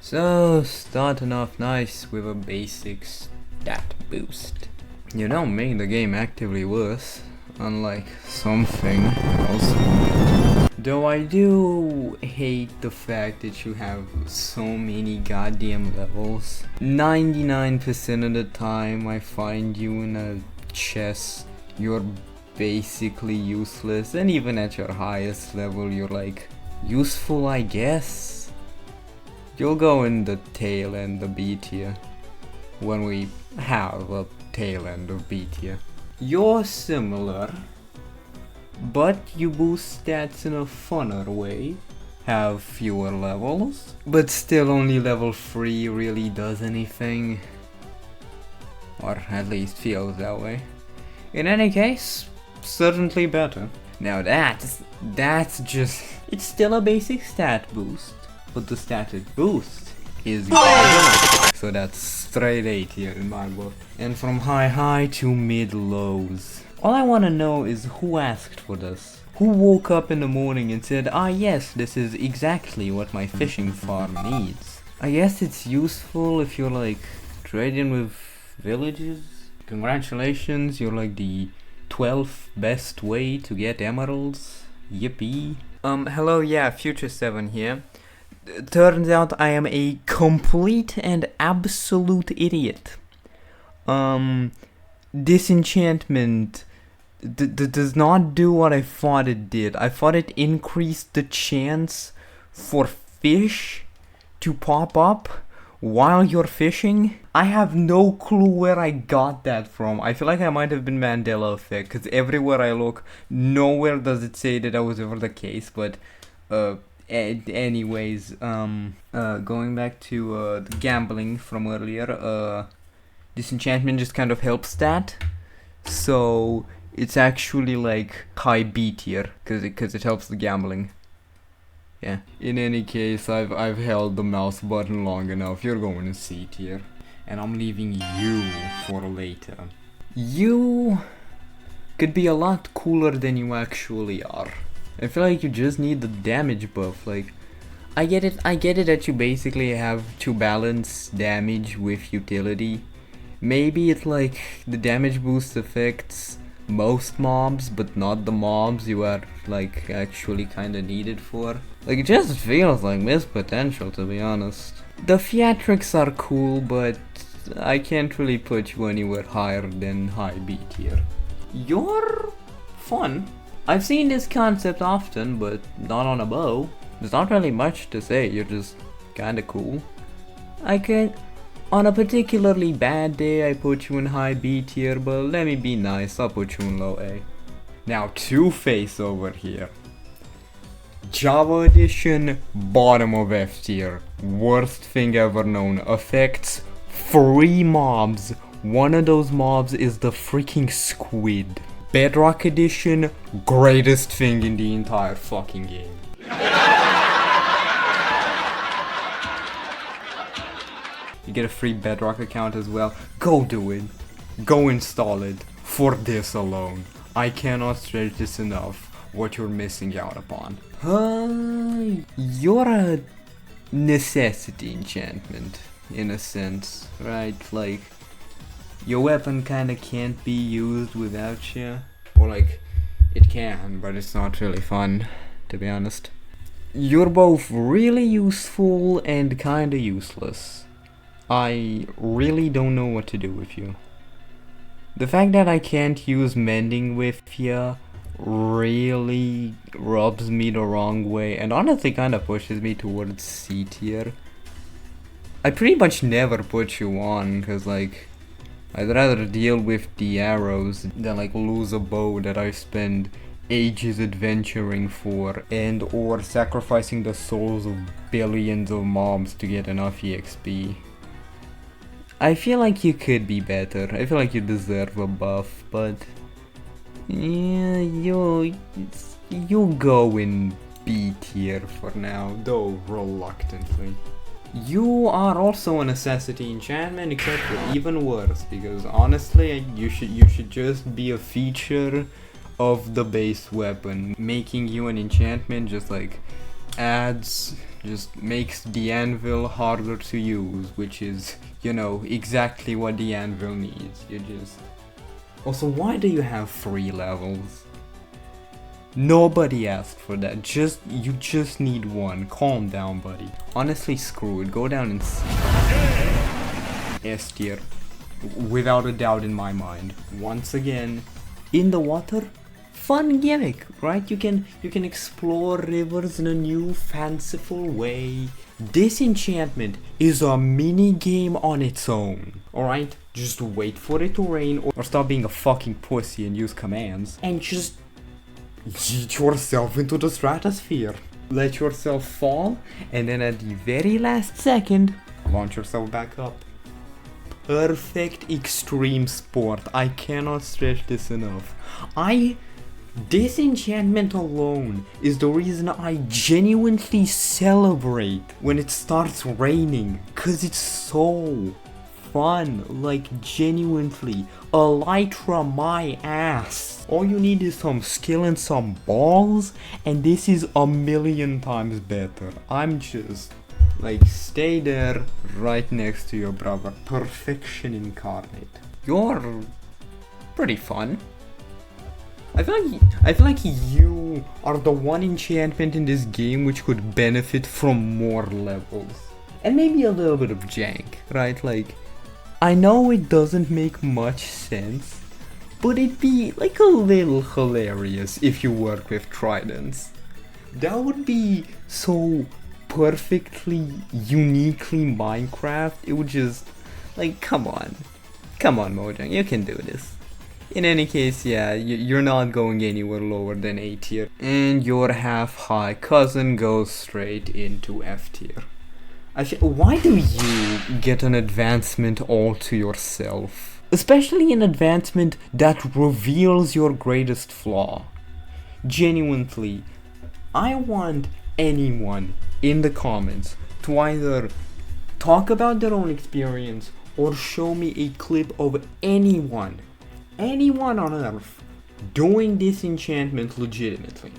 So, starting off nice with a basic stat boost. You don't make the game actively worse, unlike something else. Though I do hate the fact that you have so many goddamn levels. 99% of the time I find you in a chest, you're basically useless, and even at your highest level you're like, useful I guess. You'll go in the tail end of B tier, when we have a tail end of B tier. You're similar, but you boost stats in a funner way, have fewer levels, but still only level 3 really does anything. Or at least feels that way. In any case, certainly better. Now that's just, it's still a basic stat boost, but the stated boost is good. So that's straight A tier in my book. And from high to mid lows. All I wanna know is who asked for this? Who woke up in the morning and said, ah yes, this is exactly what my fishing farm needs. I guess it's useful if you're like trading with villages. Congratulations, you're like the 12th best way to get emeralds. Yippee. Hello, yeah, Future 7 here. Turns out I am a complete and absolute idiot. Disenchantment does not do what I thought it did. I thought it increased the chance for fish to pop up while you're fishing. I have no clue where I got that from. I feel like I might have been Mandela effect, because everywhere I look, nowhere does it say that was ever the case, but anyways, going back to the gambling from earlier, disenchantment just kind of helps that, so it's actually like high B tier, because it helps the gambling. Yeah. In any case, I've held the mouse button long enough. You're going to C tier, and I'm leaving you for later. You could be a lot cooler than you actually are. I feel like you just need the damage buff. Like, I get it that you basically have to balance damage with utility. Maybe it's like the damage boost affects most mobs, but not the mobs you are like actually kinda needed for. Like, it just feels like missed potential, to be honest. The theatrics are cool, but I can't really put you anywhere higher than high B tier. You're fun. I've seen this concept often, but not on a bow. There's not really much to say, you're just kinda cool. On a particularly bad day, I put you in high B tier, but let me be nice, I'll put you in low A. Now, Two-Face over here. Java Edition, bottom of F tier. Worst thing ever known. Affects 3 mobs. One of those mobs is the freaking squid. Bedrock Edition, greatest thing in the entire fucking game. You get a free Bedrock account as well. Go do it. Go install it. For this alone. I cannot stress this enough. What you're missing out upon. You're a necessity enchantment, in a sense, right? Like, your weapon kinda can't be used without you. Or like, it can, but it's not really fun, to be honest. You're both really useful and kinda useless. I really don't know what to do with you. The fact that I can't use mending with you really rubs me the wrong way, and honestly kinda pushes me towards C tier. I pretty much never put you on, cause like, I'd rather deal with the arrows than like lose a bow that I spend ages adventuring for, and or sacrificing the souls of billions of mobs to get enough EXP. I feel like you could be better. I feel like you deserve a buff, but yeah, you'll go in B tier for now, though reluctantly. You are also a necessity enchantment, except for even worse, because honestly, you should just be a feature of the base weapon. Making you an enchantment just like adds just makes the anvil harder to use, which is, you know, exactly what the anvil needs. You just... Also, why do you have 3 levels? Nobody asked for that. You just need 1. Calm down, buddy. Honestly, screw it. Go down and S tier. Without a doubt in my mind. Once again, in the water, fun gimmick, right? You can explore rivers in a new, fanciful way. Disenchantment is a mini game on its own. Alright? Just wait for it to rain, or stop being a fucking pussy and use commands, and just yeet yourself into the stratosphere. Let yourself fall, and then at the very last second, launch yourself back up. Perfect extreme sport. I cannot stress this enough. Disenchantment alone is the reason I genuinely celebrate when it starts raining, cause it's so fun, like genuinely. Elytra my ass. All you need is some skill and some balls, and this is a million times better. I'm just like, stay there right next to your brother. Perfection incarnate. You're pretty fun. I feel like you are the one enchantment in this game which could benefit from more levels. And maybe a little bit of jank, right? Like, I know it doesn't make much sense, but it'd be like a little hilarious if you work with tridents. That would be so perfectly, uniquely Minecraft. It would just, like, come on Mojang, you can do this. In any case, yeah, you're not going anywhere lower than A tier, and your half-high cousin goes straight into F tier. Why do you get an advancement all to yourself? Especially an advancement that reveals your greatest flaw. Genuinely, I want anyone in the comments to either talk about their own experience or show me a clip of anyone on earth doing disenchantment legitimately.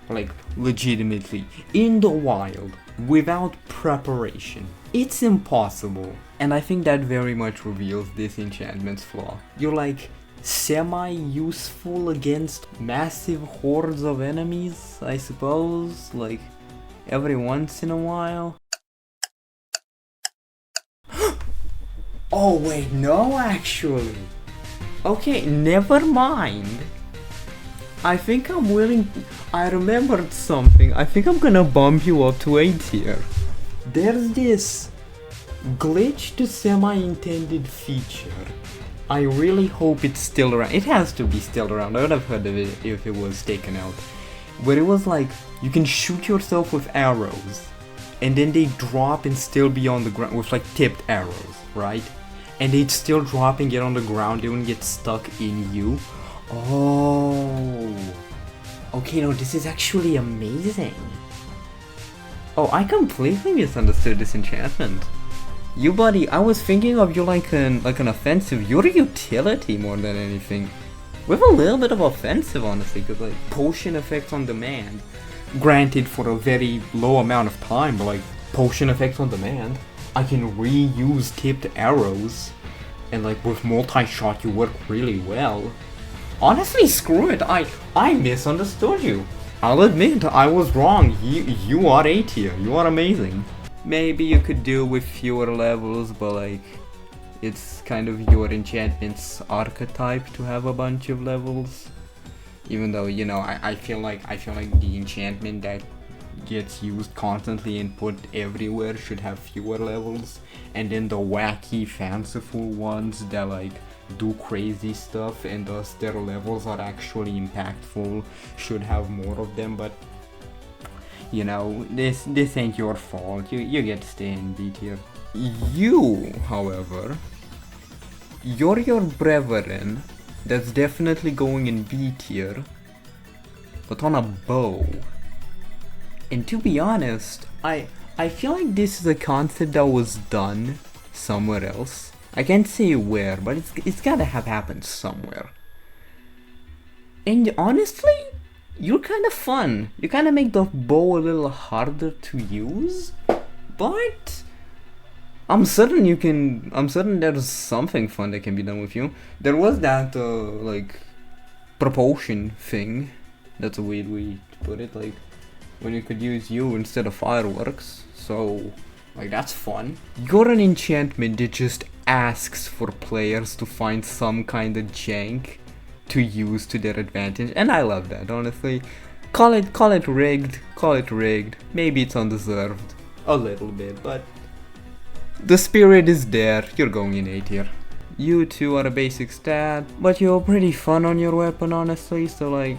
Like, legitimately, in the wild, without preparation. It's impossible. And I think that very much reveals disenchantment's flaw. You're like semi-useful against massive hordes of enemies, I suppose, like every once in a while. Oh wait, no actually. Okay, never mind. I think I'm willing. I remembered something. I think I'm gonna bump you up to A tier. There's this glitch to semi-intended feature. I really hope it's still around. It has to be still around. I would have heard of it if it was taken out. Where it was like, you can shoot yourself with arrows, and then they drop and still be on the ground with like tipped arrows, right? And they'd still drop and get on the ground, they wouldn't get stuck in you. Oh. Okay, no, this is actually amazing. Oh, I completely misunderstood this enchantment. You, buddy, I was thinking of you like an offensive. You're a utility more than anything. With a little bit of offensive, honestly, because like potion effects on demand. Granted, for a very low amount of time, but like potion effects on demand. I can reuse tipped arrows, and like with multi-shot you work really well. Honestly, screw it, I misunderstood you. I'll admit, I was wrong. You are A tier, you are amazing. Maybe you could do with fewer levels, but like, it's kind of your enchantment's archetype to have a bunch of levels. Even though, you know, I feel like the enchantment that gets used constantly and put everywhere should have fewer levels, and then the wacky fanciful ones that like do crazy stuff and thus their levels are actually impactful should have more of them. But you know, this ain't your fault. You get to stay in B tier. You, however, you're your brethren that's definitely going in B tier, but on a bow. And to be honest, I feel like this is a concept that was done somewhere else. I can't say where, but it's gotta have happened somewhere. And honestly, you're kind of fun. You kind of make the bow a little harder to use, but I'm certain you can. I'm certain there's something fun that can be done with you. There was that like propulsion thing. That's a weird way to put it. Like when you could use you instead of fireworks. So like that's fun. You're an enchantment that just asks for players to find some kind of jank to use to their advantage, and I love that, honestly. Call it rigged. Maybe it's undeserved a little bit, but the spirit is there. You're going in A tier. You two are a basic stat, but you're pretty fun on your weapon, honestly, so like,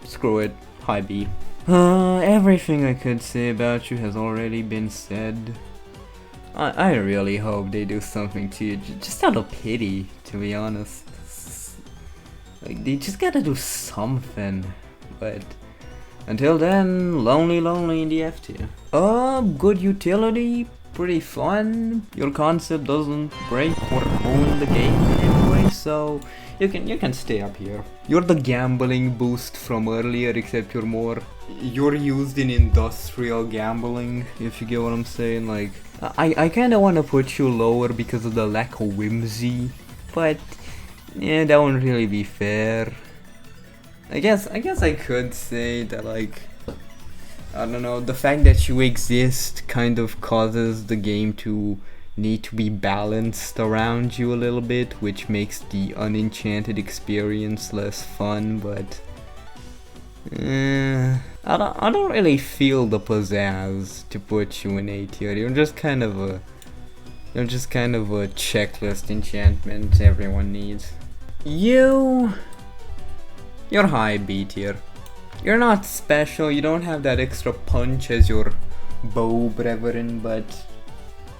screw it. High B. Everything I could say about you has already been said. I really hope they do something to you, just out of pity, to be honest. Like, they just gotta do something, but until then, lonely in the F tier. Good utility, pretty fun. Your concept doesn't break or ruin the game in any way, so you can stay up here. You're the gambling boost from earlier, except you're used in industrial gambling, if you get what I'm saying. Like, I kinda wanna put you lower because of the lack of whimsy, but yeah, that wouldn't really be fair. I guess I could say that, like, I don't know, the fact that you exist kind of causes the game to need to be balanced around you a little bit, which makes the unenchanted experience less fun, but I don't really feel the pizzazz to put you in A tier. You're just kind of a checklist enchantment everyone needs. You're high B tier. You're not special, you don't have that extra punch as your bow brethren, but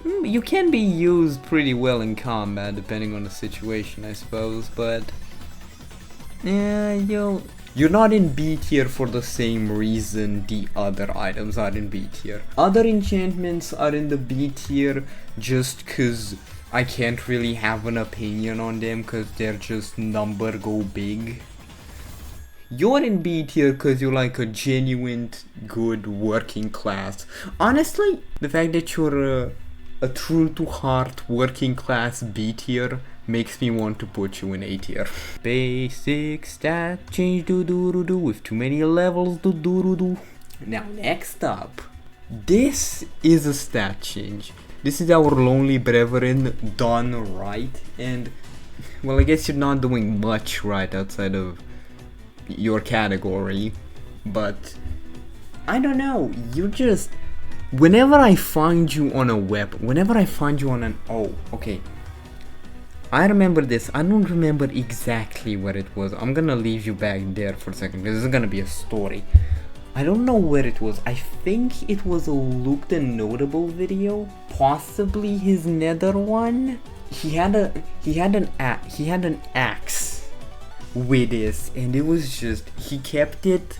you can be used pretty well in combat depending on the situation, I suppose, but yeah, you're not in B tier for the same reason the other items are in B tier. Other enchantments are in the B tier just cause I can't really have an opinion on them cause they're just number go big. You're in B tier cause you're like a genuine good working class. Honestly, the fact that you're a true to heart working class B tier makes me want to put you in A tier. Basic stat change do with too many levels do. Now next up, this is a stat change. This is our lonely brethren done right, and well, I guess you're not doing much right outside of your category, but I don't know, you just, whenever I find you on a weapon, whenever I find you on an, oh, okay, I remember this. I don't remember exactly what it was. I'm gonna leave you back there for a second because this is gonna be a story. I don't know where it was. I think it was a Luke the Notable video, possibly his Nether one. He had an axe with this, and it was just, he kept it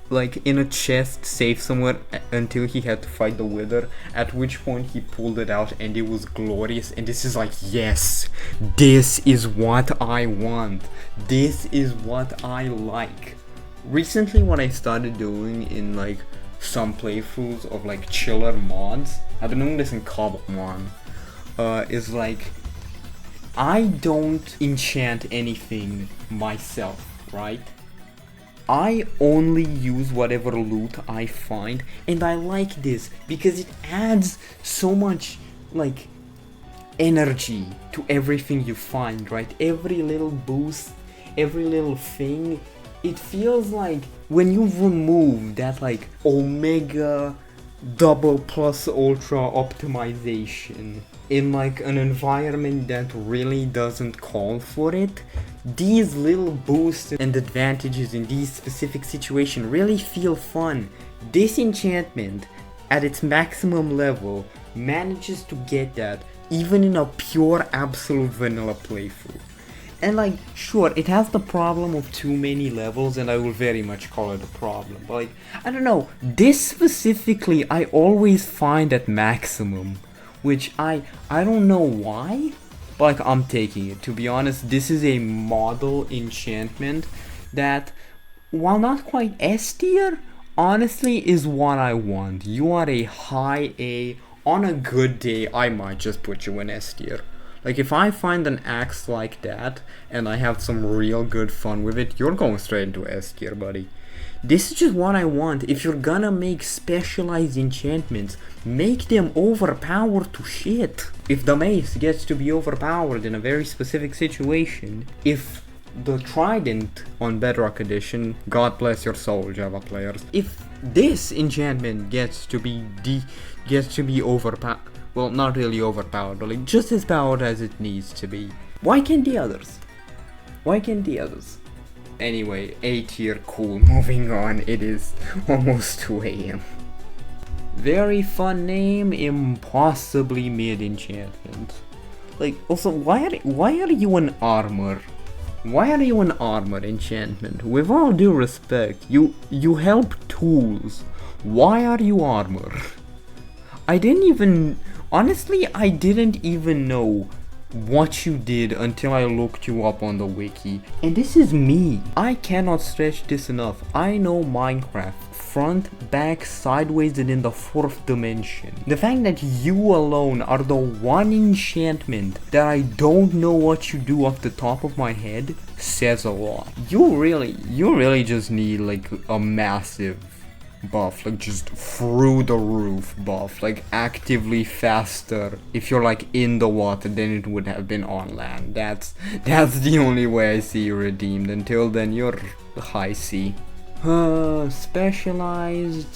like in a chest safe somewhere until he had to fight the Wither, at which point he pulled it out and it was glorious, and this is like, yes, this is what I want, this is what I like. Recently, what I started doing in like some playthroughs of like chiller mods, I've been doing this in Cobblemon, is like, I don't enchant anything myself, right? I only use whatever loot I find, and I like this because it adds so much like energy to everything you find, right? Every little boost, every little thing, it feels like when you remove that like omega double plus ultra optimization in like an environment that really doesn't call for it, these little boosts and advantages in these specific situations really feel fun. This enchantment at its maximum level manages to get that even in a pure absolute vanilla playthrough. And like, sure, it has the problem of too many levels, and I will very much call it a problem, but like, I don't know, this specifically I always find at maximum, which I don't know why, but like, I'm taking it. To be honest, this is a model enchantment that while not quite S tier, honestly is what I want. You are a high A. On a good day, I might just put you in S tier. Like, if I find an axe like that, and I have some real good fun with it, you're going straight into S tier, buddy. This is just what I want. If you're gonna make specialized enchantments, make them overpowered to shit. If the mace gets to be overpowered in a very specific situation, if the trident on Bedrock Edition, God bless your soul, Java players, if this enchantment gets to be overpowered, well, not really overpowered, but like just as powered as it needs to be, why can't the others? Why can't the others? Anyway, A tier, cool. Moving on, it is almost 2 AM. Very fun name, impossibly mid enchantment. Like, also, why are you an armor? Why are you an armor enchantment? With all due respect, you help tools. Why are you armor? Honestly, I didn't even know what you did until I looked you up on the wiki. And this is me. I cannot stretch this enough. I know Minecraft front, back, sideways, and in the 4th dimension. The fact that you alone are the one enchantment that I don't know what you do off the top of my head says a lot. You really just need like a massive buff, like just through the roof buff, like actively faster if you're like in the water than it would have been on land. That's the only way I see you redeemed. Until then, you're high C. Specialized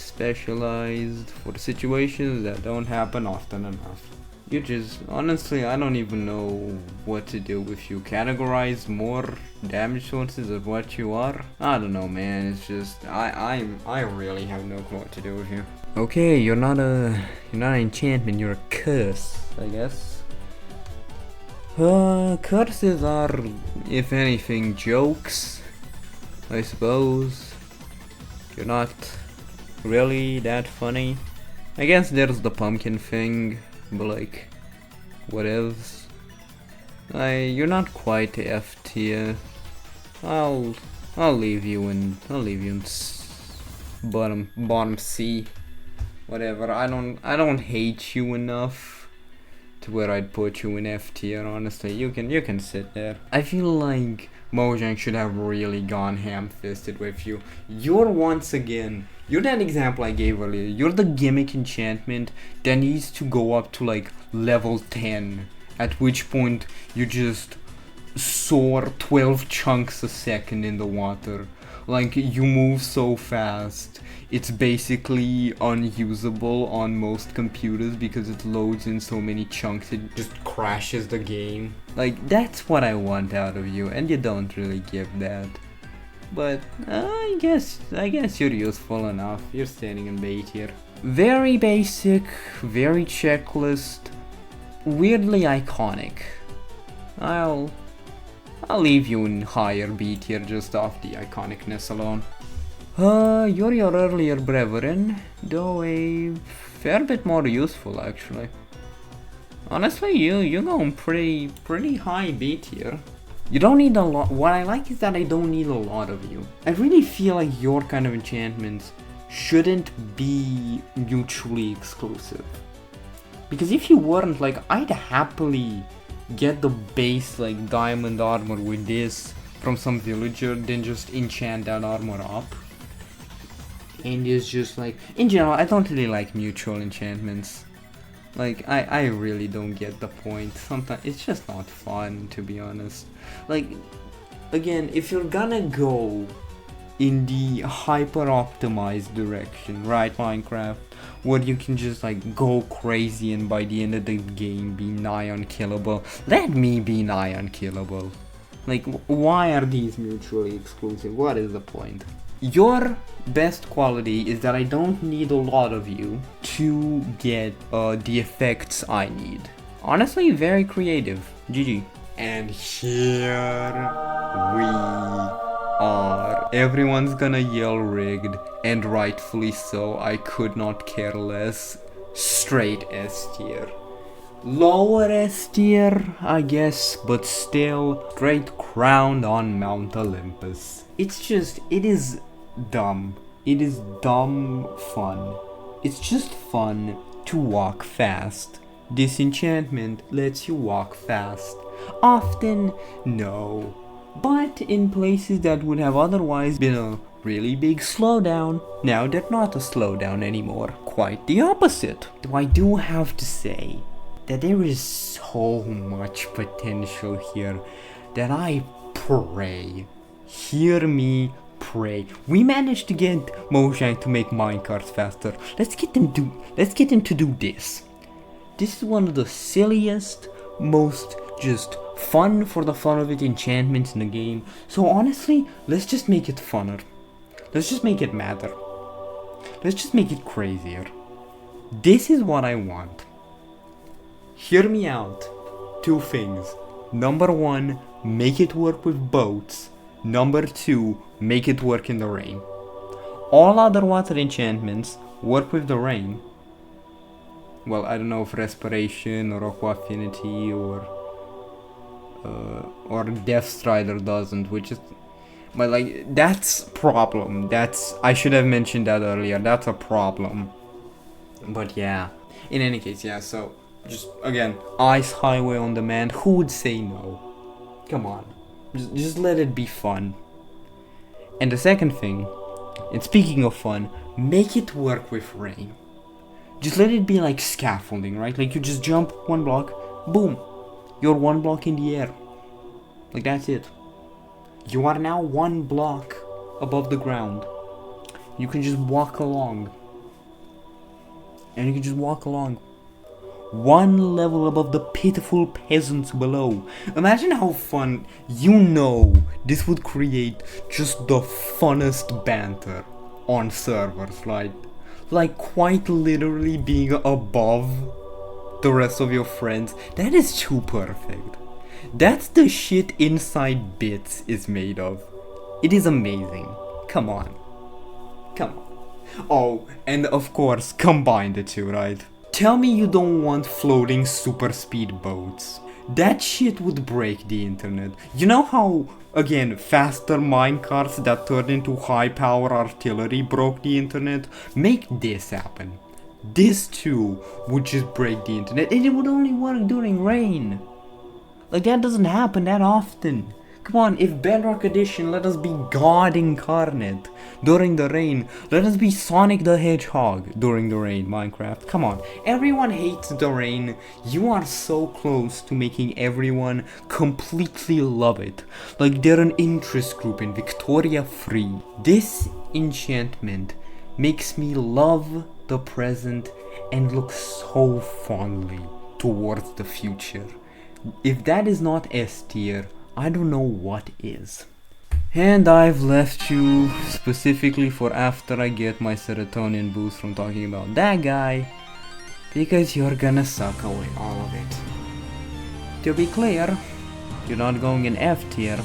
for situations that don't happen often enough. You just, honestly, I don't even know what to do with you. Categorize more damage sources of what you are? I don't know, man. It's just, I really have no clue what to do with you. Okay, you're not an enchantment, you're a curse, I guess. Curses are, if anything, jokes, I suppose. You're not really that funny. I guess there's the pumpkin thing. But like, what else? You're not quite F tier. I'll leave you in bottom C. Whatever. I don't hate you enough to where I'd put you in F tier. Honestly, you can sit there. I feel like Mojang should have really gone ham-fisted with you. You're that example I gave earlier. You're the gimmick enchantment that needs to go up to like level 10, at which point you just soar 12 chunks a second in the water. Like, you move so fast, it's basically unusable on most computers because it loads in so many chunks, it just crashes the game. Like, that's what I want out of you, and you don't really give that. But I guess you're useful enough. You're standing in B tier. Very basic, very checklist, weirdly iconic. I'll leave you in higher B tier just off the iconicness alone. You're your earlier brethren, though a fair bit more useful actually. Honestly, you're going pretty high B tier. You don't need a lot. What I like is that I don't need a lot of you. I really feel like your kind of enchantments shouldn't be mutually exclusive. Because if you weren't, like, I'd happily get the base, like, diamond armor with this from some villager, then just enchant that armor up. And it's just like, in general, I don't really like mutual enchantments. Like, I really don't get the point. Sometimes it's just not fun, to be honest. Like, again, if you're gonna go in the hyper-optimized direction, right, Minecraft, where you can just, like, go crazy and by the end of the game be nigh unkillable, let me be nigh unkillable. Like, why are these mutually exclusive? What is the point? Your best quality is that I don't need a lot of you to get the effects I need. Honestly, very creative. GG. And here we are. Everyone's gonna yell rigged, and rightfully so. I could not care less. Straight S tier. Lower S tier, I guess, but still straight crowned on Mount Olympus. It is dumb. It is dumb fun. It's just fun to walk fast. Disenchantment lets you walk fast. Often, no. But in places that would have otherwise been a really big slowdown, now they're not a slowdown anymore. Quite the opposite. Though I do have to say that there is so much potential here that I pray. Hear me pray. We managed to get Mojang to make minecarts faster. Let's get him to do this. This is one of the silliest, most just fun for the fun of it enchantments in the game. So honestly, let's just make it funner. Let's just make it madder. Let's just make it crazier. This is what I want. Hear me out. Two things. Number one, make it work with boats. Number two, make it work in the rain. All other water enchantments work with the rain. Well, I don't know if respiration or aqua affinity or Death Strider doesn't, which is, but like, that's problem. I should have mentioned that earlier. That's a problem. But yeah, in any case, yeah. So just again, Ice Highway on demand. Who would say no? Come on, just let it be fun. And the second thing, and speaking of fun, make it work with rain. Just let it be like scaffolding, right? Like you just jump one block, boom, you're one block in the air. Like that's it. You are now one block above the ground. You can just walk along. And you can just walk along. One level above the pitiful peasants below. Imagine how fun, this would create just the funnest banter on servers, like quite literally being above the rest of your friends. That is too perfect. That's the shit Inside Bits is made of. It is amazing. Come on. Oh, and of course, combine the two, right? Tell me you don't want floating super speed boats. That shit would break the internet. You know how, again, faster minecarts that turned into high power artillery broke the internet? Make this happen. This too would just break the internet, and it would only work during rain. Like, that doesn't happen that often. Come on, if Bedrock Edition let us be God incarnate during the rain, let us be Sonic the Hedgehog during the rain, Minecraft. Come on, everyone hates the rain. You are so close to making everyone completely love it. Like they're an interest group in Victoria Free. This enchantment makes me love the present and look so fondly towards the future. If that is not S tier, I don't know what is. And I've left you specifically for after I get my serotonin boost from talking about that guy, because you're gonna suck away all of it. To be clear, you're not going in F tier.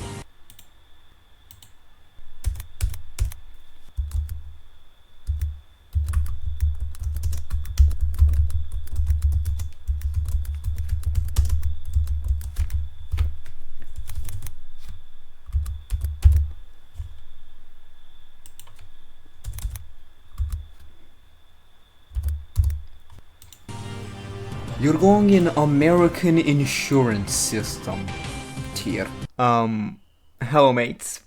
You're going in American insurance system tier. Hello mates.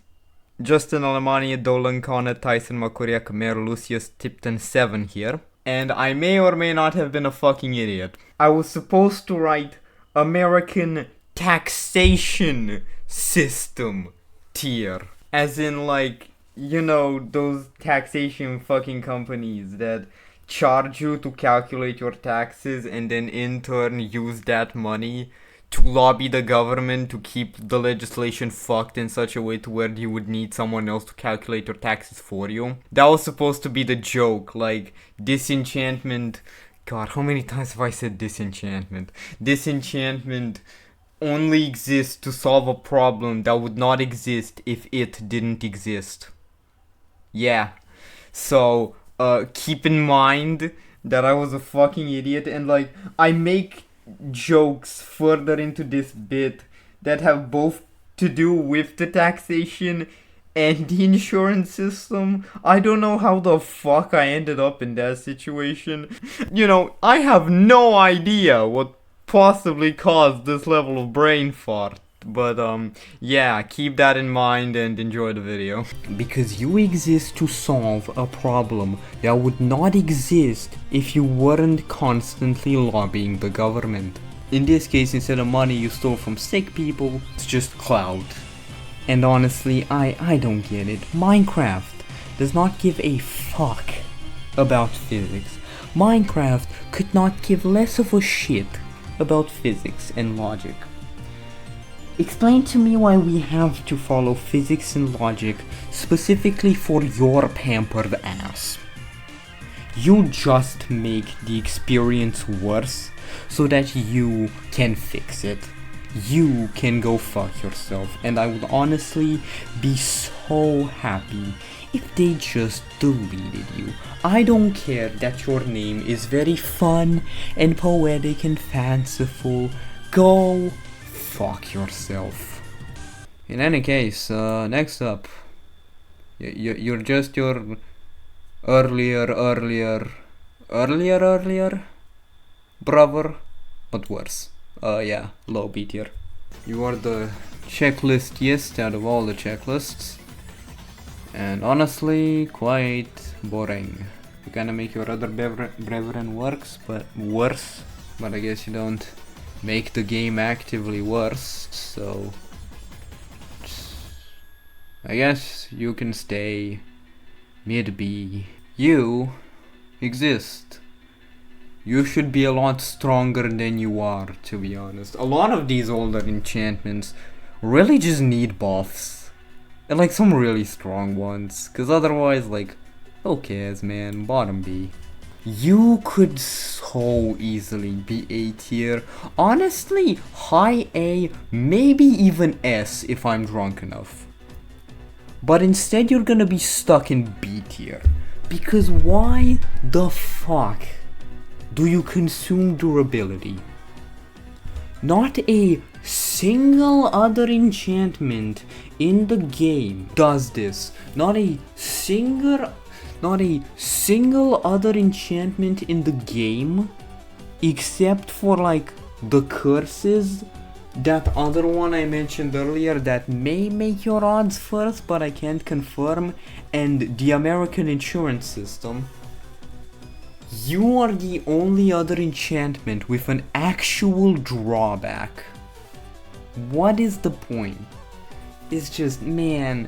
Justin Alemania, Dolan Kona, Tyson Makuria, Kamer, Lucius, Tipton 7 here. And I may or may not have been a fucking idiot. I was supposed to write American Taxation System tier. As in like, you know, those taxation fucking companies that charge you to calculate your taxes and then in turn use that money to lobby the government to keep the legislation fucked in such a way to where you would need someone else to calculate your taxes for you. That was supposed to be the joke, like disenchantment. God, how many times have I said disenchantment? Disenchantment only exists to solve a problem that would not exist if it didn't exist. Yeah, so keep in mind that I was a fucking idiot, and like I make jokes further into this bit that have both to do with the taxation and the insurance system. I don't know how the fuck I ended up in that situation. You know, I have no idea what possibly caused this level of brain fart. But yeah, keep that in mind and enjoy the video. Because you exist to solve a problem that would not exist if you weren't constantly lobbying the government. In this case, instead of money you stole from sick people, it's just clout. And honestly, I don't get it. Minecraft does not give a fuck about physics. Minecraft could not give less of a shit about physics and logic. Explain to me why we have to follow physics and logic specifically for your pampered ass. You just make the experience worse so that you can fix it. You can go fuck yourself, and I would honestly be so happy if they just deleted you. I don't care that your name is very fun and poetic and fanciful. Go fuck yourself. In any case, next up, you're just your earlier brother, but worse. Yeah, low B tier. You are the checklistiest out of all the checklists, and honestly, quite boring. You kinda make your other brethren worse, but I guess you don't make the game actively worse, so I guess you can stay mid B. You exist. You should be a lot stronger than you are, to be honest. A lot of these older enchantments really just need buffs. And like some really strong ones. Cause otherwise, like, who cares, man? Bottom B. You could so easily be A tier. Honestly, high A, maybe even S if I'm drunk enough. But instead you're gonna be stuck in B tier. Because why the fuck do you consume durability? Not a single other enchantment in the game does this. Not a single other enchantment in the game, except for like the curses, that other one I mentioned earlier that may make your odds first but I can't confirm, and the American insurance system. You are the only other enchantment with an actual drawback. What is the point? It's just, man,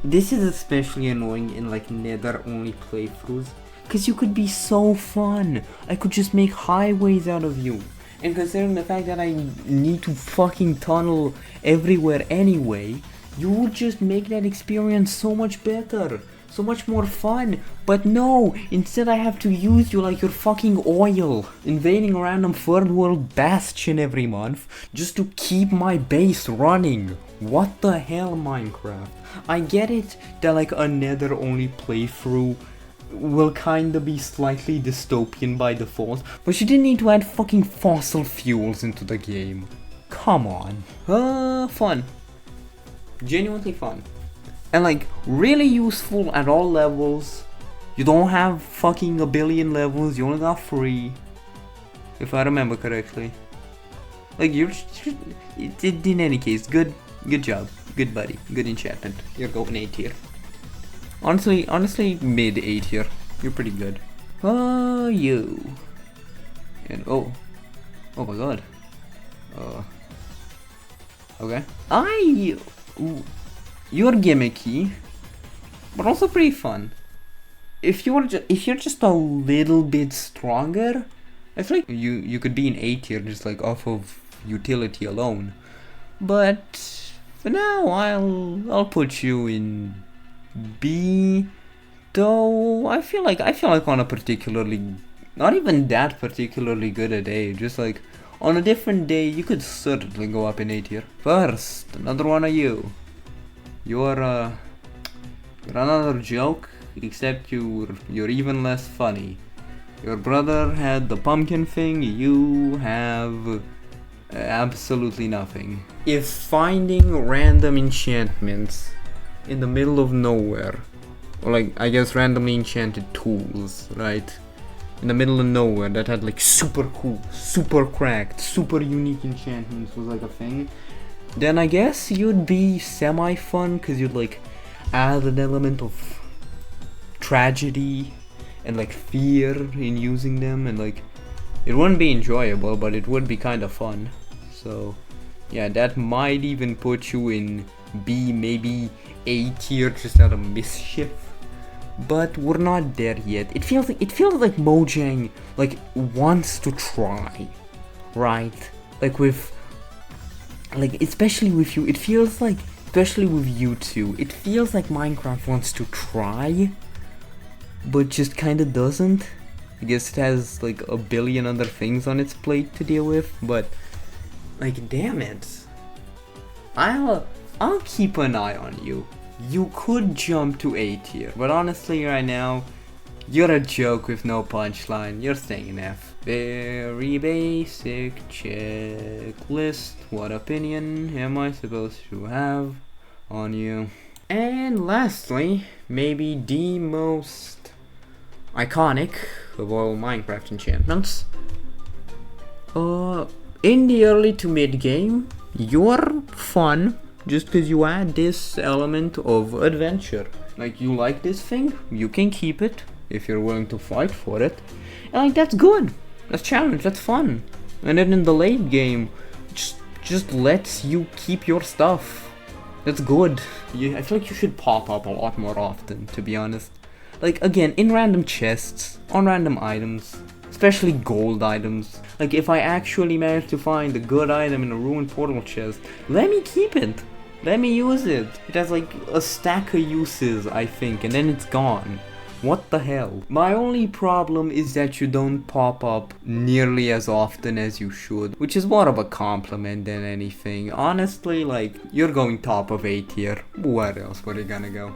this is especially annoying in like nether only playthroughs, cause you could be so fun. I could just make highways out of you. And considering the fact that I need to fucking tunnel everywhere anyway, you would just make that experience so much better. So much more fun. But no, instead I have to use you like your fucking oil, invading a random third world bastion every month just to keep my base running. What the hell, Minecraft? I get it that like a nether only playthrough will kinda be slightly dystopian by default, but you didn't need to add fucking fossil fuels into the game. Come on. Fun. Genuinely fun. And like, really useful at all levels. You don't have fucking a billion levels, you only got 3. If I remember correctly. Like, in any case, good job. Good buddy. Good enchantment. You're going A tier. Honestly, mid A tier. You're pretty good. You. And oh my god. Okay. You're gimmicky, but also pretty fun. If you're just a little bit stronger, I feel like you could be in A tier just like off of utility alone. But for now, I'll put you in B. Though I feel like on a particularly, not even that particularly good a day, just like on a different day, you could certainly go up in A tier. First, another one of you. You're another joke, except you're even less funny. Your brother had the pumpkin thing, you have absolutely nothing. If finding random enchantments in the middle of nowhere, or like I guess randomly enchanted tools, right? In the middle of nowhere that had like super cool, super cracked, super unique enchantments was like a thing, then I guess you'd be semi-fun, because you'd like add an element of tragedy and like fear in using them, and like it wouldn't be enjoyable, but it would be kind of fun. So yeah, that might even put you in B, maybe A tier, just out of mischief. But we're not there yet. It feels like Mojang like wants to try, right? Like with, like especially with you, it feels like, especially with you two, it feels like Minecraft wants to try, but just kind of doesn't. I guess it has like a billion other things on its plate to deal with, but like damn it, I'll keep an eye on you. You could jump to A tier, but honestly right now, you're a joke with no punchline. You're staying in F. Very basic checklist. What opinion am I supposed to have on you? And lastly, maybe the most iconic of all Minecraft enchantments. In the early to mid game, you're fun just because you add this element of adventure. Like, you like this thing, you can keep it if you're willing to fight for it, and like that's good. That's challenge. That's fun. And then in the late game, just lets you keep your stuff. That's good. I feel like you should pop up a lot more often, to be honest. Like, again, in random chests, on random items, especially gold items. Like, if I actually manage to find a good item in a ruined portal chest, let me keep it. Let me use it. It has like a stack of uses, I think, and then it's gone. What the hell? My only problem is that you don't pop up nearly as often as you should, which is more of a compliment than anything. Honestly, like, you're going top of A tier. Where else were you gonna go?